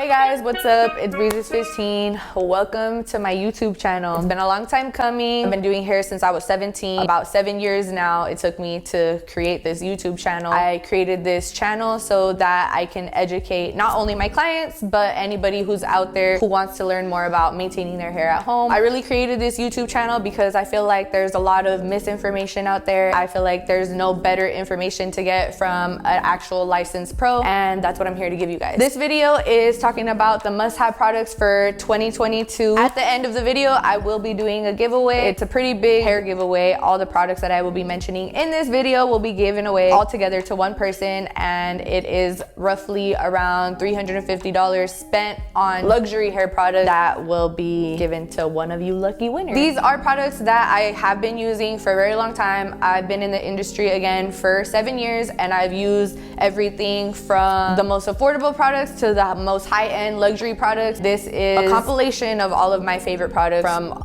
Hey guys, what's up? It's Breezes15. Welcome to my YouTube channel. It's been a long time coming. I've been doing hair since I was 17. About 7 years now it took me to create this YouTube channel. I created this channel so that I can educate not only my clients, but anybody who's out there who wants to learn more about maintaining their hair at home. I really created this YouTube channel because I feel like there's a lot of misinformation out there. I feel like there's no better information to get from an actual licensed pro, and that's what I'm here to give you guys. This video is talking about the must-have products for 2022. At the end of the video, I will be doing a giveaway. It's a pretty big hair giveaway. All the products that I will be mentioning in this video will be given away all together to one person, and it is roughly around $350 spent on luxury hair products that will be given to one of you lucky winners. These are products that I have been using for a very long time. I've been in the industry again for 7 years, and I've used everything from the most affordable products to the most high-end luxury products. This is a compilation of all of my favorite products from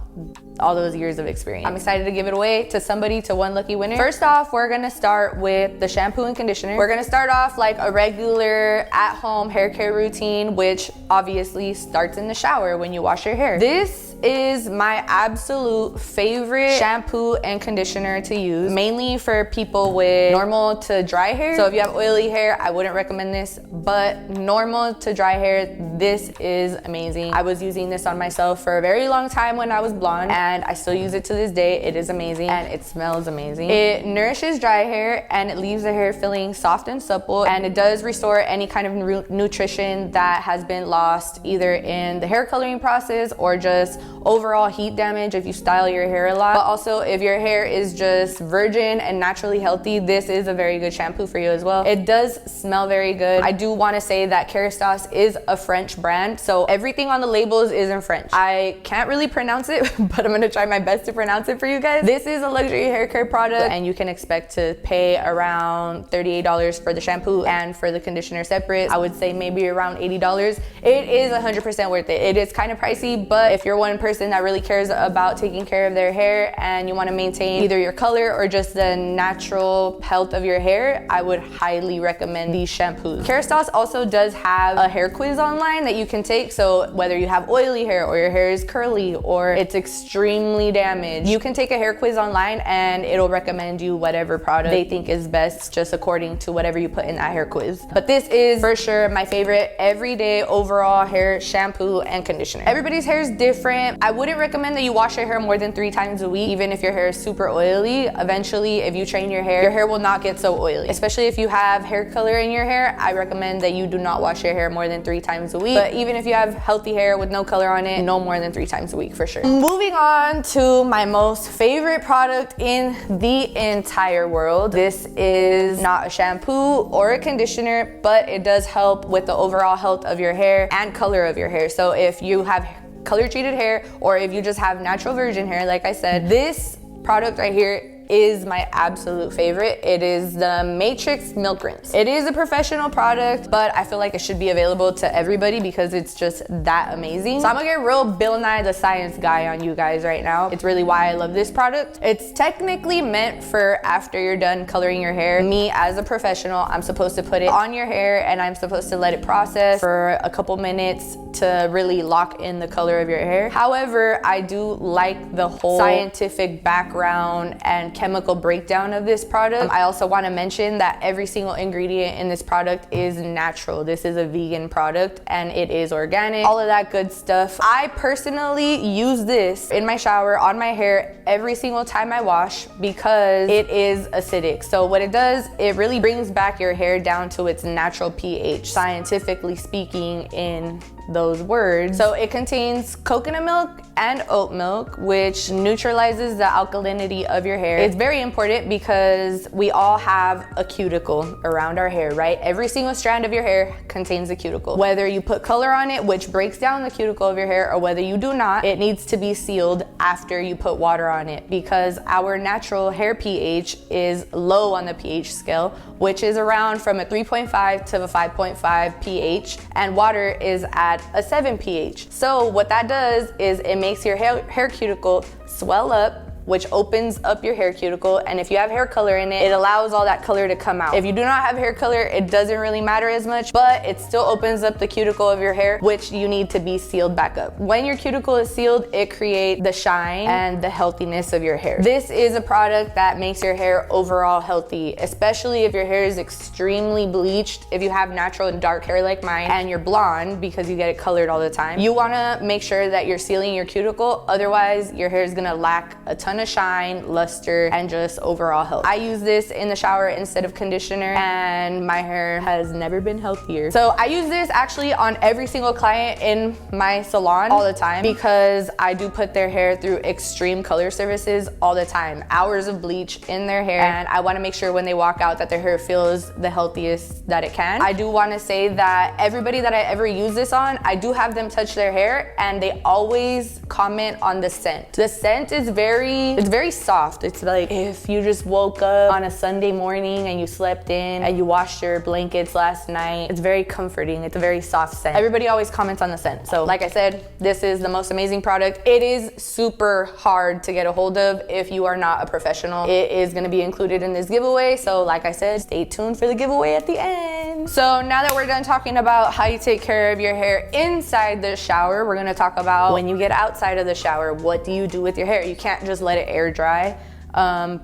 all those years of experience. I'm excited to give it away to somebody, to one lucky winner. First off, we're gonna start with the shampoo and conditioner. We're gonna start off like a regular at-home hair care routine, which obviously starts in the shower when you wash your hair. This is my absolute favorite shampoo and conditioner to use, mainly for people with normal to dry hair. So if you have oily hair, I wouldn't recommend this, but normal to dry hair, this is amazing. I was using this on myself for a very long time when I was blonde, and I still use it to this day. It is amazing and it smells amazing. It nourishes dry hair and it leaves the hair feeling soft and supple, and it does restore any kind of nutrition that has been lost either in the hair coloring process or just overall heat damage if you style your hair a lot. But also if your hair is just virgin and naturally healthy, this is a very good shampoo for you as well. It does smell very good. I do want to say that Kerastase is a French brand, so everything on the labels is in French. I can't really pronounce it, but I'm gonna try my best to pronounce it for you guys. This is a luxury hair care product, and you can expect to pay around $38 for the shampoo and for the conditioner separate. I would say maybe around $80. It is 100% worth it. It is kind of pricey, but if you're one person that really cares about taking care of their hair and you want to maintain either your color or just the natural health of your hair, I would highly recommend these shampoos. Kerastase also does have a hair quiz online that you can take, so whether you have oily hair or your hair is curly or it's extremely damaged, you can take a hair quiz online and it'll recommend you whatever product they think is best just according to whatever you put in that hair quiz. But this is for sure my favorite everyday overall hair shampoo and conditioner. Everybody's hair is different. I wouldn't recommend that you wash your hair more than 3 times a week, even if your hair is super oily. Eventually, if you train your hair will not get so oily. Especially if you have hair color in your hair, I recommend that you do not wash your hair more than 3 times a week. But even if you have healthy hair with no color on it, no more than 3 times a week for sure. Moving on to my most favorite product in the entire world. This is not a shampoo or a conditioner, but it does help with the overall health of your hair and color of your hair. So if you have color treated hair or if you just have natural virgin hair, like I said, this product right here is my absolute favorite. It is the Matrix Milk Rinse. It is a professional product, but I feel like it should be available to everybody because it's just that amazing. So I'm gonna get real Bill Nye the Science Guy on you guys right now. It's really why I love this product. It's technically meant for after you're done coloring your hair. Me as a professional, I'm supposed to put it on your hair and I'm supposed to let it process for a couple minutes to really lock in the color of your hair. However, I do like the whole scientific background and chemical breakdown of this product. I also want to mention that every single ingredient in this product is natural. This is a vegan product and it is organic, all of that good stuff. I personally use this in my shower on my hair every single time I wash because it is acidic. So what it does, it really brings back your hair down to its natural pH, scientifically speaking in those words. So it contains coconut milk and oat milk, which neutralizes the alkalinity of your hair. It's very important because we all have a cuticle around our hair, right? Every single strand of your hair contains a cuticle. Whether you put color on it, which breaks down the cuticle of your hair, or whether you do not, it needs to be sealed after you put water on it because our natural hair pH is low on the pH scale, which is around from a 3.5 to a 5.5 pH, and water is at a 7 pH. So what that does is it makes your hair cuticle swell up which opens up your hair cuticle. And if you have hair color in it, it allows all that color to come out. If you do not have hair color, it doesn't really matter as much, but it still opens up the cuticle of your hair, which you need to be sealed back up. When your cuticle is sealed, it creates the shine and the healthiness of your hair. This is a product that makes your hair overall healthy, especially if your hair is extremely bleached. If you have natural and dark hair like mine and you're blonde because you get it colored all the time, you wanna make sure that you're sealing your cuticle. Otherwise, your hair is gonna lack a ton of shine, luster, and just overall health. I use this in the shower instead of conditioner, and my hair has never been healthier. So I use this actually on every single client in my salon all the time, because I do put their hair through extreme color services all the time, hours of bleach in their hair, and I wanna make sure when they walk out that their hair feels the healthiest that it can. I do wanna say that everybody that I ever use this on, I do have them touch their hair and they always comment on the scent. The scent is very soft. It's like if you just woke up on a Sunday morning and you slept in and you washed your blankets last night. It's very comforting. It's a very soft scent. Everybody always comments on the scent. So like I said, this is the most amazing product. It is super hard to get a hold of if you are not a professional. It is gonna be included in this giveaway. So like I said, stay tuned for the giveaway at the end. So now that we're done talking about how you take care of your hair inside the shower, we're gonna talk about when you get outside of the shower, what do you do with your hair? You can't just let it air dry.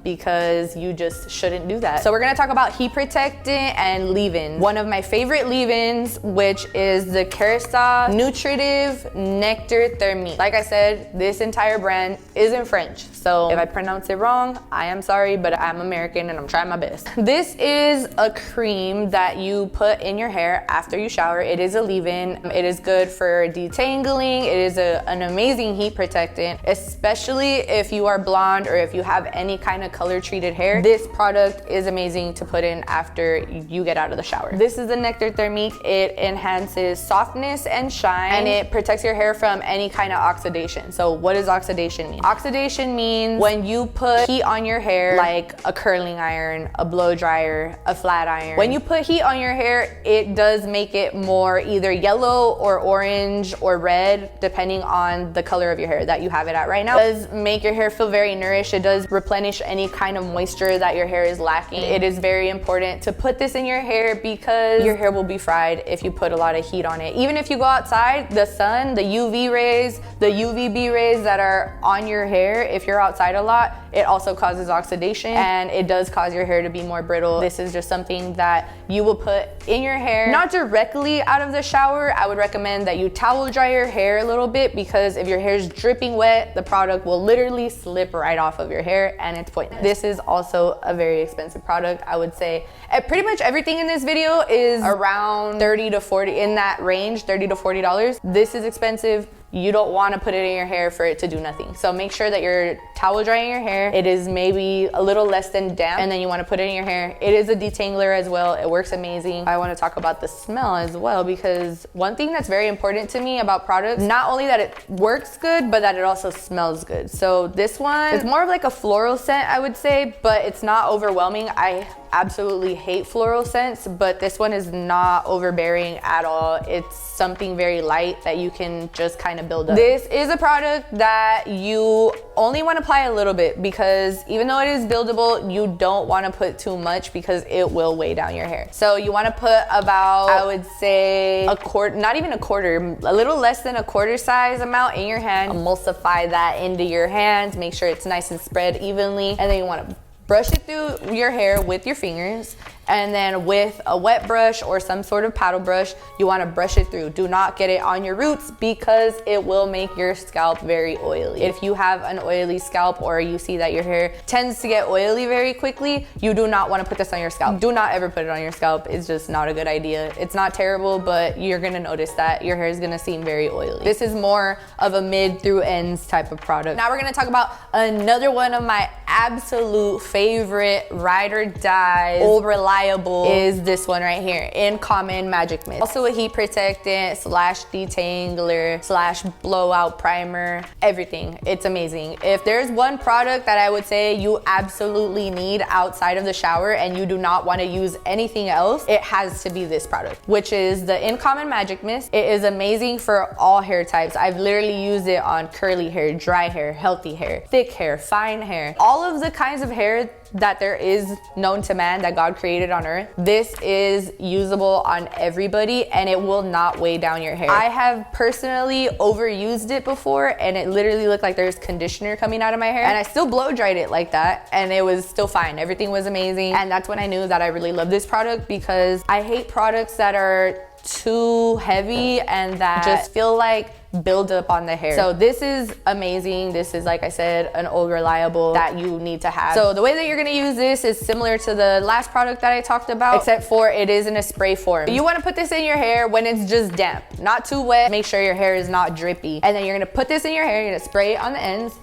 Because you just shouldn't do that. So we're gonna talk about heat protectant and leave-in. One of my favorite leave-ins, which is the Kerastase Nutritive Nectar Thermique. Like I said, this entire brand is in French. So if I pronounce it wrong, I am sorry, but I'm American and I'm trying my best. This is a cream that you put in your hair after you shower. It is a leave-in. It is good for detangling. It is an amazing heat protectant, especially if you are blonde or if you have any kind of color treated hair. This product is amazing to put in after you get out of the shower. This is the Nectar Thermique. It enhances softness and shine, and it protects your hair from any kind of oxidation. So what does oxidation mean? Oxidation means when you put heat on your hair, like a curling iron, a blow dryer, a flat iron. When you put heat on your hair, it does make it more either yellow or orange or red, depending on the color of your hair that you have it at right now. It does make your hair feel very nourished. It does replenish any kind of moisture that your hair is lacking. It is very important to put this in your hair because your hair will be fried if you put a lot of heat on it. Even if you go outside, the sun, the UV rays, the UVB rays that are on your hair, if you're outside a lot, it also causes oxidation and it does cause your hair to be more brittle. This is just something that you will put in your hair, not directly out of the shower. I would recommend that you towel dry your hair a little bit, because if your hair is dripping wet, the product will literally slip right off of your hair and it's pointless. This is also a very expensive product. I would say pretty much everything in this video is around 30 to 40, in that range, $30 to $40. This is expensive. You don't want to put it in your hair for it to do nothing. So make sure that you're towel drying your hair. It is maybe a little less than damp, and then you want to put it in your hair. It is a detangler as well. It works amazing. I want to talk about the smell as well, because one thing that's very important to me about products, not only that it works good, but that it also smells good. So this one, it's more of like a floral scent, I would say, but it's not overwhelming. I absolutely hate floral scents, but this one is not overbearing at all. It's something very light that you can just kind of build up. This is a product that you only want to apply a little bit, because even though it is buildable, you don't want to put too much because it will weigh down your hair. So you want to put about, I would say a quarter, not even a quarter, a little less than a quarter size amount in your hand. Emulsify that into your hands, make sure it's nice and spread evenly, and then you want to brush it through your hair with your fingers, and then with a wet brush or some sort of paddle brush, you want to brush it through. Do not get it on your roots because it will make your scalp very oily. If you have an oily scalp, or you see that your hair tends to get oily very quickly, you do not want to put this on your scalp. Do not ever put it on your scalp. It's just not a good idea. It's not terrible, but you're gonna notice that your hair is gonna seem very oily. This is more of a mid through ends type of product. Now we're gonna talk about another one of my absolute favorite ride or die, old reliable reliable is this one right here, Incommon Magic Mist. Also a heat protectant slash detangler slash blowout primer, everything. It's amazing. If there's one product that I would say you absolutely need outside of the shower and you do not want to use anything else, it has to be this product, which is the Incommon Magic Mist. It is amazing for all hair types. I've literally used it on curly hair, dry hair, healthy hair, thick hair, fine hair, all of the kinds of hair that there is known to man that God created on earth. This is usable on everybody and it will not weigh down your hair. I have personally overused it before and it literally looked like there's conditioner coming out of my hair, and I still blow dried it like that and it was still fine. Everything was amazing, and that's when I knew that I really love this product, because I hate products that are too heavy and that just feel like build up on the hair. So this is amazing. This is, like I said, an old reliable that you need to have. So the way that you're gonna use this is similar to the last product that I talked about, except for it is in a spray form. You wanna put this in your hair when it's just damp, not too wet. Make sure your hair is not drippy. And then you're gonna put this in your hair, you're gonna spray it on the ends,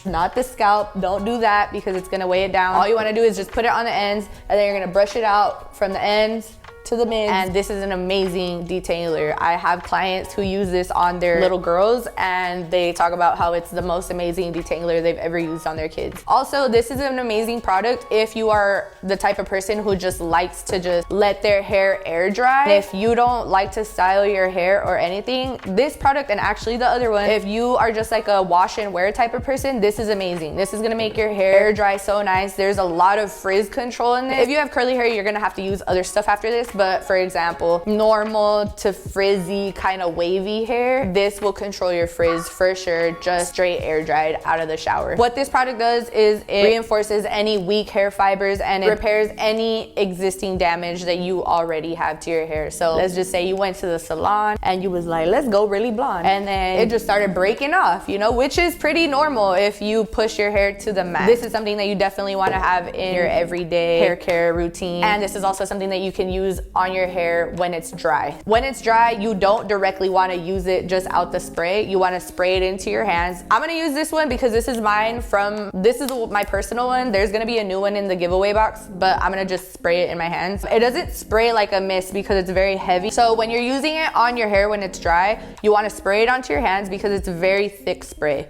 not the scalp. Don't do that because it's gonna weigh it down. All you wanna do is just put it on the ends, and then you're gonna brush it out from the ends to the mids. And this is an amazing detailer. I have clients who use this on their little girls and they talk about how it's the most amazing detailer they've ever used on their kids. Also, this is an amazing product if you are the type of person who just likes to just let their hair air dry. And if you don't like to style your hair or anything, this product, and actually the other one, if you are just like a wash and wear type of person, this is amazing. This is gonna make your hair air dry so nice. There's a lot of frizz control in this. If you have curly hair, you're gonna have to use other stuff after this, but for example, normal to frizzy kind of wavy hair, this will control your frizz for sure, just straight air dried out of the shower. What this product does is it reinforces any weak hair fibers and it repairs any existing damage that you already have to your hair. So let's just say you went to the salon and you was like, let's go really blonde, and then it just started breaking off, you know, which is pretty normal if you push your hair to the max. This is something that you definitely want to have in your everyday hair care routine, and this is also something that you can use on your hair when it's dry. When it's dry, you don't directly want to use it just out the spray. You want to spray it into your hands. I'm gonna use this one because this is mine from, this is my personal one. There's gonna be a new one in the giveaway box, but I'm gonna just spray it in my hands. It doesn't spray like a mist because it's very heavy. So when you're using it on your hair when it's dry, you want to spray it onto your hands because it's a very thick spray.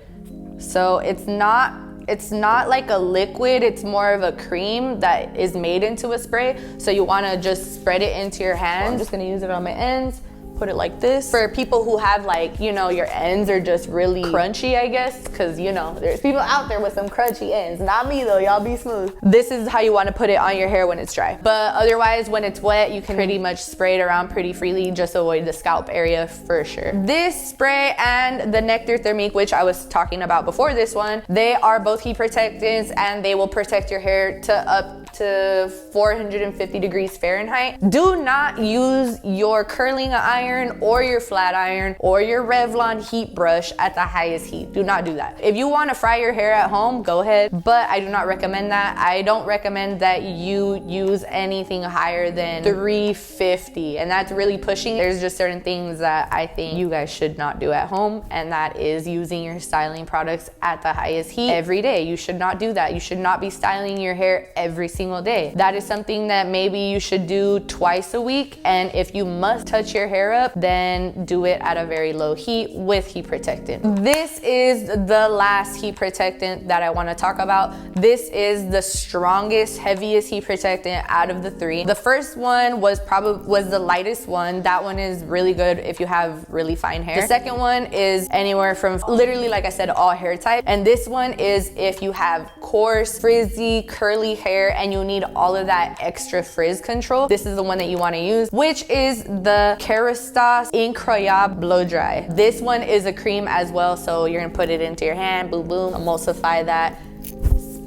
So it's not like a liquid, it's more of a cream that is made into a spray. So you wanna just spread it into your hands. I'm just gonna use it on my ends, put it like this. For people who have like, you know, your ends are just really crunchy, I guess, because you know, there's people out there with some crunchy ends. Not me though, y'all be smooth. This is how you wanna put it on your hair when it's dry. But otherwise, when it's wet, you can pretty much spray it around pretty freely, just avoid the scalp area for sure. This spray and the Nectar Thermique, which I was talking about before this one, they are both heat protectants and they will protect your hair to up to 450 degrees Fahrenheit. Do not use your curling iron or your flat iron or your Revlon heat brush at the highest heat. Do not do that. If you want to fry your hair at home, go ahead, but I do not recommend that. I don't recommend that you use anything higher than 350, and that's really pushing. There's just certain things that I think you guys should not do at home, and that is using your styling products at the highest heat every day. You should not do that. You should not be styling your hair every single day. That is something that maybe you should do twice a week, and if you must touch your hair up, then do it at a very low heat with heat protectant. This is the last heat protectant that I want to talk about. This is the strongest, heaviest heat protectant out of the three. The first one was the lightest one. That one is really good if you have really fine hair. The second one is anywhere from literally, like I said, all hair type, and this one is if you have coarse, frizzy, curly hair and you need all of that extra frizz control. This is the one that you want to use, which is the Kerastase Incroyable Blowdry. This one is a cream as well, so you're gonna put it into your hand, boom boom, emulsify that,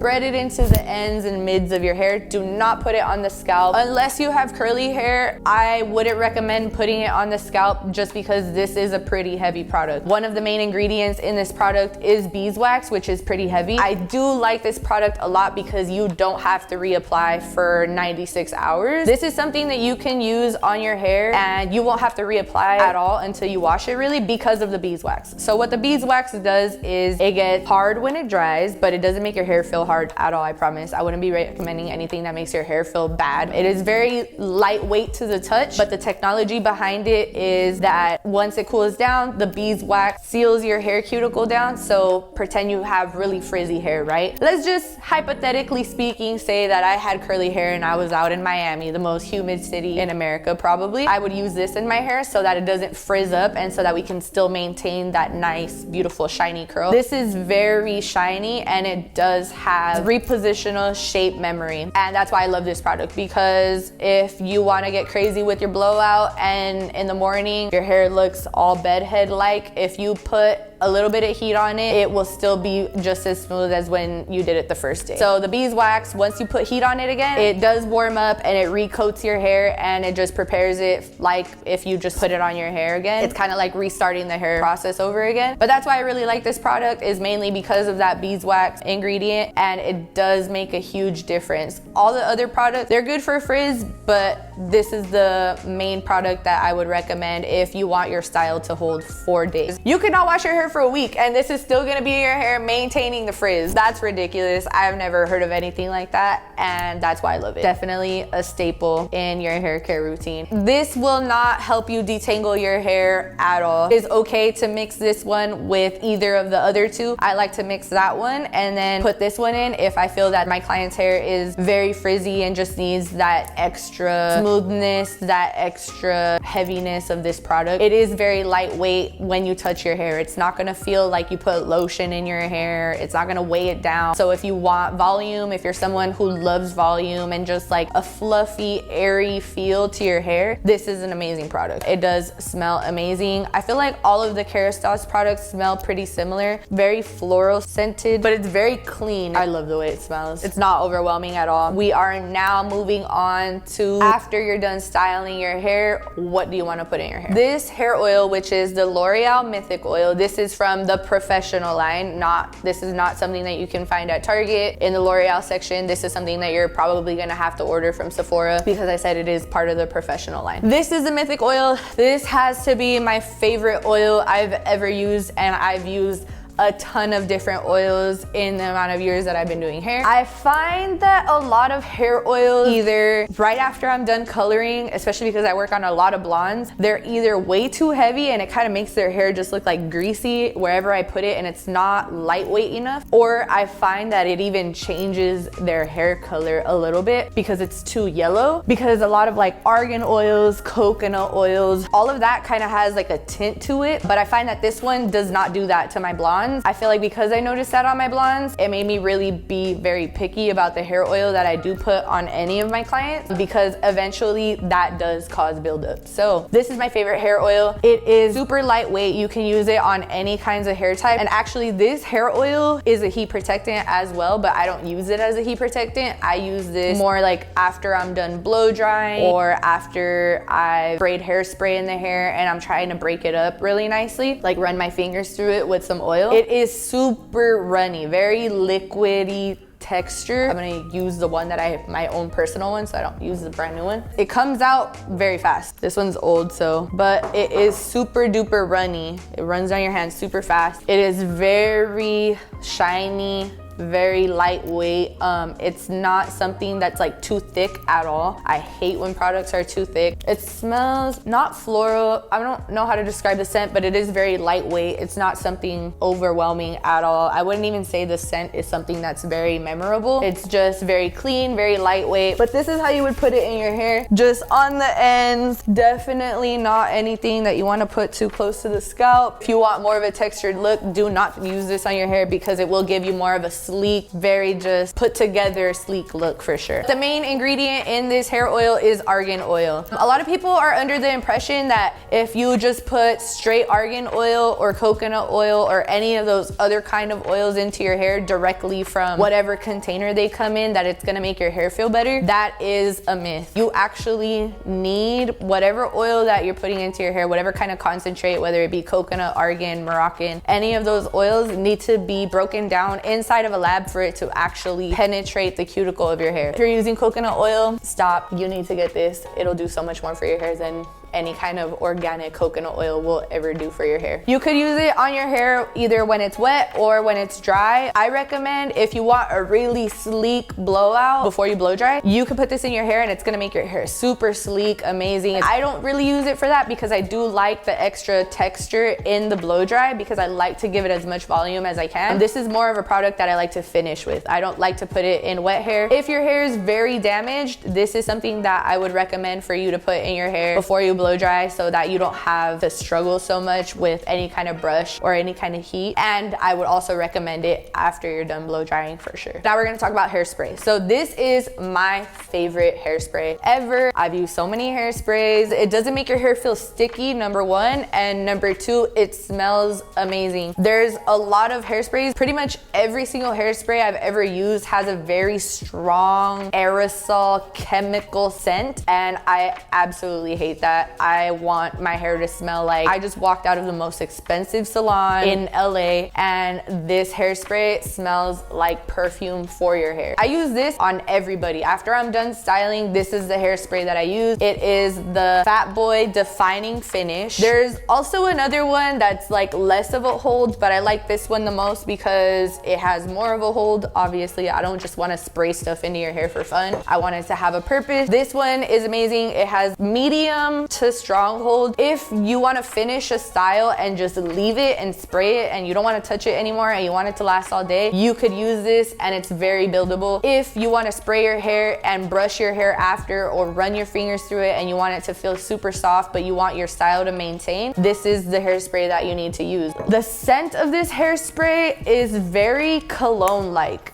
spread it into the ends and mids of your hair. Do not put it on the scalp. Unless you have curly hair, I wouldn't recommend putting it on the scalp just because this is a pretty heavy product. One of the main ingredients in this product is beeswax, which is pretty heavy. I do like this product a lot because you don't have to reapply for 96 hours. This is something that you can use on your hair and you won't have to reapply at all until you wash it, really, because of the beeswax. So what the beeswax does is it gets hard when it dries, but it doesn't make your hair feel hard. hard at all, I promise. I wouldn't be recommending anything that makes your hair feel bad. It is very lightweight to the touch, but the technology behind it is that once it cools down, the beeswax seals your hair cuticle down. So pretend you have really frizzy hair, right? Let's just hypothetically speaking say that I had curly hair and I was out in Miami, the most humid city in America probably. I would use this in my hair so that it doesn't frizz up and so that we can still maintain that nice, beautiful, shiny curl. This is very shiny and it does have repositional shape memory. And that's why I love this product, because if you want to get crazy with your blowout and in the morning your hair looks all bedhead-like, if you put a little bit of heat on it, it will still be just as smooth as when you did it the first day. So the beeswax, once you put heat on it again, it does warm up and it recoats your hair and it just prepares it like if you just put it on your hair again. It's kind of like restarting the hair process over again. But that's why I really like this product, is mainly because of that beeswax ingredient, and it does make a huge difference. All the other products, they're good for frizz, but this is the main product that I would recommend if you want your style to hold 4 days. You cannot wash your hair for a week and this is still gonna be in your hair maintaining the frizz. That's ridiculous. I've never heard of anything like that, and that's why I love it. Definitely a staple in your hair care routine. This will not help you detangle your hair at all. It's okay to mix this one with either of the other two. I like to mix that one and then put this one in if I feel that my client's hair is very frizzy and just needs that extra smoothness, that extra heaviness of this product. It is very lightweight when you touch your hair. It's not gonna feel like you put lotion in your hair. It's not gonna weigh it down. So if you want volume, if you're someone who loves volume and just like a fluffy, airy feel to your hair, this is an amazing product. It does smell amazing. I feel like all of the Kerastase products smell pretty similar. Very floral scented, but it's very clean. I love the way it smells. It's not overwhelming at all. We are now moving on to, after you're done styling your hair, what do you want to put in your hair? This hair oil, which is the L'Oreal Mythic Oil, this is from the professional line. This is not something that you can find at Target in the L'Oreal section. This is something that you're probably gonna have to order from Sephora, because I said it is part of the professional line. This is the Mythic Oil. This has to be my favorite oil I've ever used, and I've used a ton of different oils in the amount of years that I've been doing hair. I find that a lot of hair oils, either right after I'm done coloring, especially because I work on a lot of blondes, they're either way too heavy and it kind of makes their hair just look like greasy wherever I put it, and it's not lightweight enough, or I find that it even changes their hair color a little bit because it's too yellow, because a lot of like argan oils, coconut oils, all of that kind of has like a tint to it, but I find that this one does not do that to my blondes. I feel like because I noticed that on my blondes, it made me really be very picky about the hair oil that I do put on any of my clients, because eventually that does cause buildup. So this is my favorite hair oil. It is super lightweight. You can use it on any kinds of hair type. And actually this hair oil is a heat protectant as well, but I don't use it as a heat protectant. I use this more like after I'm done blow drying, or after I sprayed hairspray in the hair and I'm trying to break it up really nicely, like run my fingers through it with some oil. It is super runny, very liquidy texture. I'm gonna use the one that I have, my own personal one, so I don't use the brand new one. It comes out very fast. This one's old, but it is super duper runny. It runs down your hand super fast. It is very shiny, very lightweight. It's not something that's like too thick at all. I hate when products are too thick. It smells not floral. I don't know how to describe the scent, but it is very lightweight. It's not something overwhelming at all. I wouldn't even say the scent is something that's very memorable. It's just very clean, very lightweight. But this is how you would put it in your hair, just on the ends. Definitely not anything that you want to put too close to the scalp. If you want more of a textured look, do not use this on your hair, because it will give you more of a sleek, very just put together sleek look for sure. The main ingredient in this hair oil is argan oil. A lot of people are under the impression that if you just put straight argan oil or coconut oil or any of those other kind of oils into your hair directly from whatever container they come in, that it's gonna make your hair feel better. That is a myth. You actually need whatever oil that you're putting into your hair, whatever kind of concentrate, whether it be coconut, argan, Moroccan, any of those oils need to be broken down inside of a lab for it to actually penetrate the cuticle of your hair. If you're using coconut oil, stop. You need to get this. It'll do so much more for your hair than any kind of organic coconut oil will ever do for your hair. You could use it on your hair either when it's wet or when it's dry. I recommend if you want a really sleek blowout before you blow dry, you can put this in your hair and it's gonna make your hair super sleek, amazing. I don't really use it for that because I do like the extra texture in the blow dry because I like to give it as much volume as I can. And this is more of a product that I like to finish with. I don't like to put it in wet hair. If your hair is very damaged, this is something that I would recommend for you to put in your hair before you blow dry so that you don't have to struggle so much with any kind of brush or any kind of heat. And I would also recommend it after you're done blow drying for sure. Now we're gonna talk about hairspray. So this is my favorite hairspray ever. I've used so many hairsprays. It doesn't make your hair feel sticky, number one, and number two, it smells amazing. There's a lot of hairsprays. Pretty much every single hairspray I've ever used has a very strong aerosol chemical scent, and I absolutely hate that. I want my hair to smell like I just walked out of the most expensive salon in LA, and this hairspray smells like perfume for your hair. I use this on everybody. After I'm done styling, this is the hairspray that I use. It is the Fatboy Defining Finish. There's also another one that's like less of a hold, but I like this one the most because it has more of a hold. Obviously, I don't just want to spray stuff into your hair for fun. I want it to have a purpose. This one is amazing. It has medium to strong hold. If you want to finish a style and just leave it and spray it and you don't want to touch it anymore and you want it to last all day, you could use this and it's very buildable. If you want to spray your hair and brush your hair after or run your fingers through it and you want it to feel super soft but you want your style to maintain, this is the hairspray that you need to use. The scent of this hairspray is very cologne-like.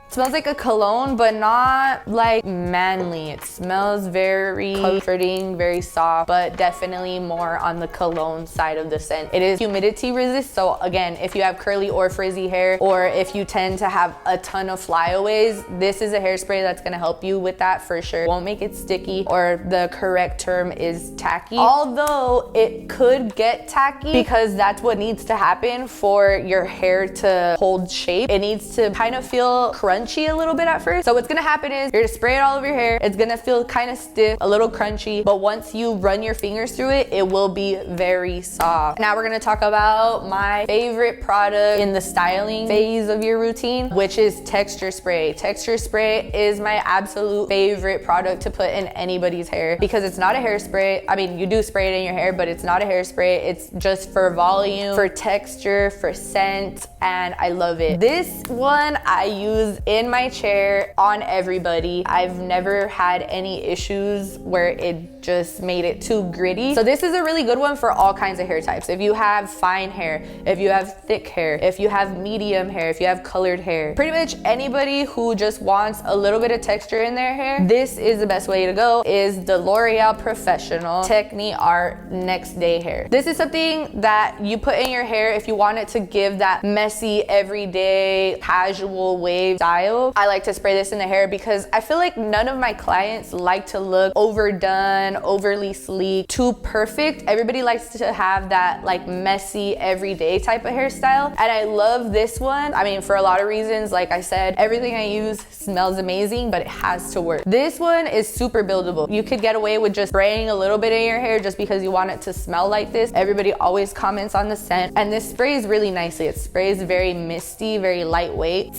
Smells like a cologne, but not like manly. It smells very comforting, very soft, but definitely more on the cologne side of the scent. It is humidity resist, so again, if you have curly or frizzy hair, or if you tend to have a ton of flyaways, this is a hairspray that's gonna help you with that for sure. Won't make it sticky, or the correct term is tacky. Although it could get tacky because that's what needs to happen for your hair to hold shape. It needs to kind of feel crunchy a little bit at first. So what's gonna happen is you're gonna spray it all over your hair. It's gonna feel kind of stiff, a little crunchy, but once you run your fingers through it, it will be very soft. Now we're gonna talk about my favorite product in the styling phase of your routine, which is texture spray. Texture spray is my absolute favorite product to put in anybody's hair because it's not a hairspray. I mean, you do spray it in your hair, but it's not a hairspray. It's just for volume, for texture, for scent, and I love it. This one I use in my chair on everybody. I've never had any issues where it just made it too gritty. So this is a really good one for all kinds of hair types. If you have fine hair, if you have thick hair, if you have medium hair, if you have colored hair, pretty much anybody who just wants a little bit of texture in their hair, this is the best way to go, is the L'Oreal Professional Techni Art Next Day Hair. This is something that you put in your hair if you want it to give that messy, everyday, casual wave style. I like to spray this in the hair because I feel like none of my clients like to look overdone, overly sleek, too perfect. Everybody likes to have that like messy, everyday type of hairstyle. And I love this one. I mean, for a lot of reasons, like I said, everything I use smells amazing, but it has to work. This one is super buildable. You could get away with just spraying a little bit in your hair just because you want it to smell like this. Everybody always comments on the scent, and this sprays really nicely. It sprays very misty, very lightweight.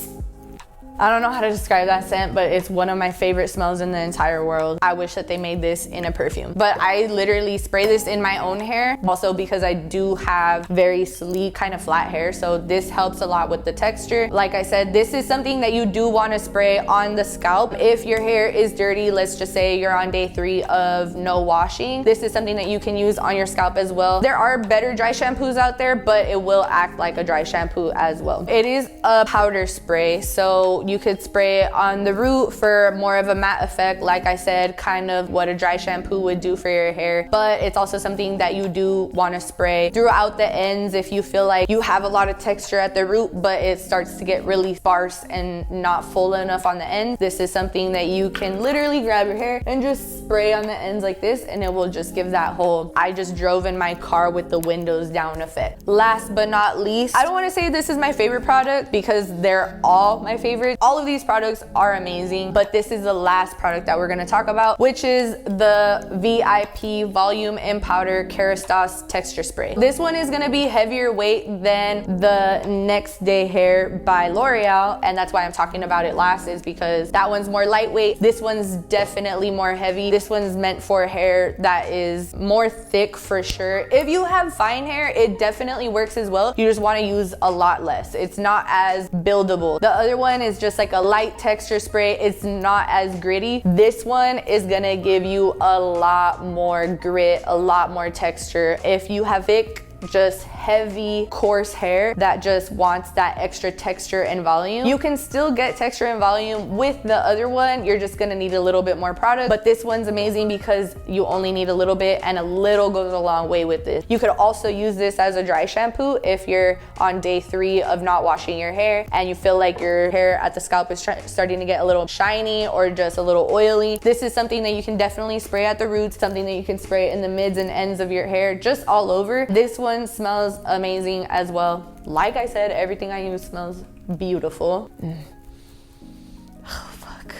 I don't know how to describe that scent, but it's one of my favorite smells in the entire world. I wish that they made this in a perfume, but I literally spray this in my own hair also because I do have very sleek kind of flat hair, so this helps a lot with the texture. Like I said, this is something that you do want to spray on the scalp. If your hair is dirty, let's just say you're on day 3 of no washing, this is something that you can use on your scalp as well. There are better dry shampoos out there, but it will act like a dry shampoo as well. It is a powder spray, so you could spray it on the root for more of a matte effect, like I said, kind of what a dry shampoo would do for your hair. But it's also something that you do want to spray throughout the ends if you feel like you have a lot of texture at the root, but it starts to get really sparse and not full enough on the ends. This is something that you can literally grab your hair and just spray on the ends like this, and it will just give that whole I just drove in my car with the windows down effect. Last but not least, I don't want to say this is my favorite product because they're all my favorite. favorites. All of these products are amazing, but this is the last product that we're gonna talk about, which is the VIP Volume in Powder Kerastase Texture Spray. This one is gonna be heavier weight than the Next Day Hair by L'Oreal, and that's why I'm talking about it last, is because that one's more lightweight. This one's definitely more heavy. This one's meant for hair that is more thick for sure. If you have fine hair, it definitely works as well. You just wanna use a lot less. It's not as buildable. The other one is just like a light texture spray. It's not as gritty. This one is gonna give you a lot more grit, a lot more texture. If you have thick, just heavy, coarse hair that just wants that extra texture and volume, you can still get texture and volume with the other one. You're just gonna need a little bit more product, but this one's amazing because you only need a little bit, and a little goes a long way with this. You could also use this as a dry shampoo if you're on day 3 of not washing your hair and you feel like your hair at the scalp is starting to get a little shiny or just a little oily. This is something that you can definitely spray at the roots, something that you can spray in the mids and ends of your hair, just all over. This one smells amazing as well. Like I said, everything I use smells beautiful. Oh, fuck.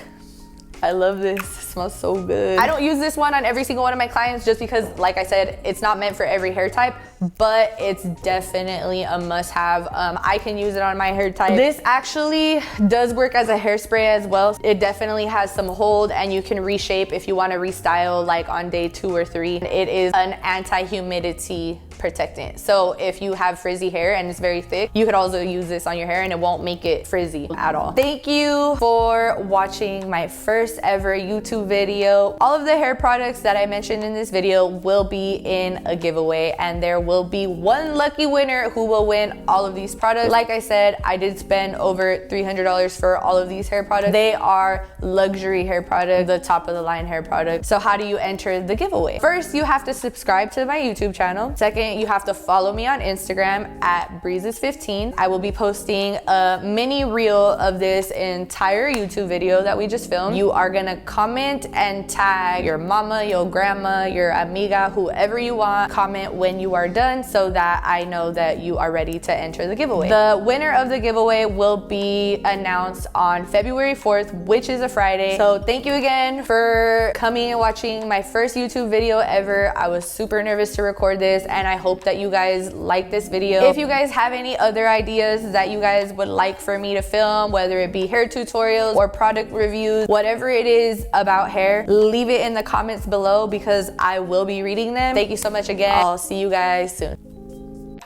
I love this. It smells so good. I don't use this one on every single one of my clients just because, like I said, it's not meant for every hair type, but it's definitely a must-have. I can use it on my hair type. This actually does work as a hairspray as well. It definitely has some hold, and you can reshape if you want to restyle like on day 2 or 3. It is an anti-humidity protectant. So if you have frizzy hair and it's very thick, you could also use this on your hair and it won't make it frizzy at all. Thank you for watching my first ever YouTube video. All of the hair products that I mentioned in this video will be in a giveaway, and there will be one lucky winner who will win all of these products. Like I said, I did spend over $300 for all of these hair products. They are luxury hair products, the top of the line hair products. So how do you enter the giveaway? First, you have to subscribe to my YouTube channel. Second, you have to follow me on Instagram at Breezes15. I will be posting a mini reel of this entire YouTube video that we just filmed. You are gonna comment and tag your mama, your grandma, your amiga, whoever you want. Comment when you are done so that I know that you are ready to enter the giveaway. The winner of the giveaway will be announced on February 4th, which is a Friday. So thank you again for coming and watching my first YouTube video ever. I was super nervous to record this, and I hope that you guys like this video. If you guys have any other ideas that you guys would like for me to film, whether it be hair tutorials or product reviews, whatever it is about hair, leave it in the comments below because I will be reading them. Thank you so much again. I'll see you guys soon.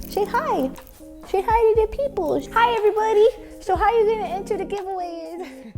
Say hi. Say hi to the people. Hi, everybody. So how you gonna enter the giveaway?